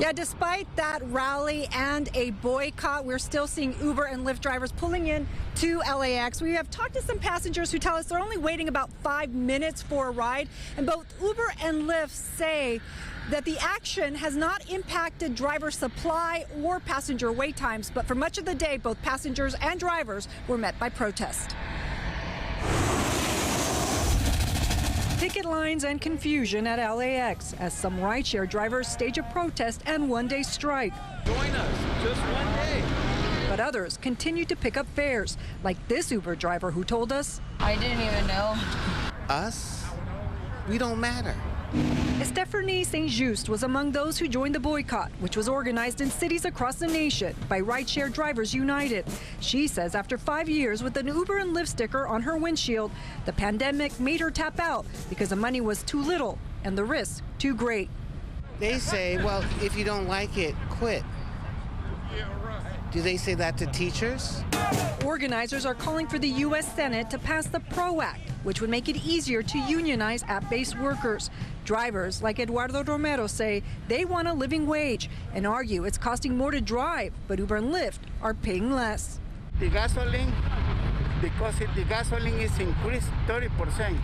Yeah, despite that rally and a boycott, we're still seeing Uber and Lyft drivers pulling in to LAX. We have talked to some passengers who tell us they're only waiting about 5 minutes for a ride. And both Uber and Lyft say that the action has not impacted driver supply or passenger wait times. But for much of the day, both passengers and drivers were met by protest. Picket lines and confusion at LAX as some rideshare drivers stage a protest and one-day strike. Join us, just one day. But others continue to pick up fares, like this Uber driver who told us, I didn't even know. Us? We don't matter. Stephanie Saint-Just was among those who joined the boycott, which was organized in cities across the nation by Rideshare Drivers United. She says after 5 years with an Uber and Lyft sticker on her windshield, the pandemic made her tap out because the money was too little and the risk too great. They say, well, if you don't like it, quit. Do they say that to teachers? Organizers are calling for the U.S. Senate to pass the PRO Act, which would make it easier to unionize app-based workers. Drivers like Eduardo Romero say they want a living wage and argue it's costing more to drive, but Uber and Lyft are paying less. The gasoline, because the gasoline is increased 30%.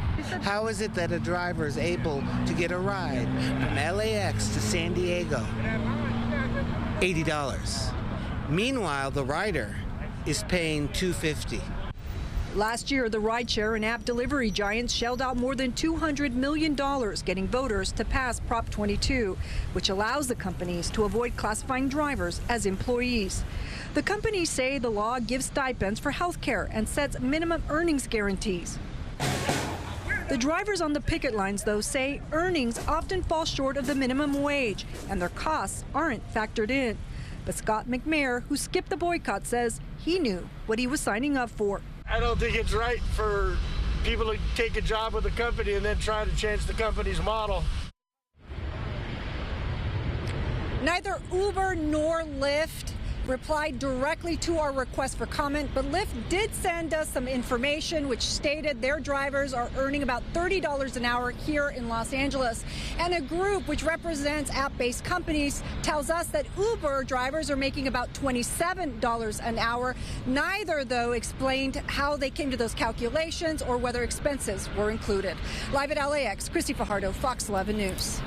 How is it that a driver is able to get a ride from LAX to San Diego? $80. Meanwhile, the rider is paying $250. Last year, the rideshare and app delivery giants shelled out more than $200 million getting voters to pass Prop 22, which allows the companies to avoid classifying drivers as employees. The companies say the law gives stipends for health care and sets minimum earnings guarantees. The drivers on the picket lines, though, say earnings often fall short of the minimum wage and their costs aren't factored in. But Scott McMayer, who skipped the boycott, says he knew what he was signing up for. I don't think it's right for people to take a job with a company and then try to change the company's model. Neither Uber nor Lyft replied directly to our request for comment, but Lyft did send us some information which stated their drivers are earning about $30 an hour here in Los Angeles. And a group which represents app-based companies tells us that Uber drivers are making about $27 an hour. Neither, though, explained how they came to those calculations or whether expenses were included. Live at LAX, Christy Fajardo, Fox 11 News.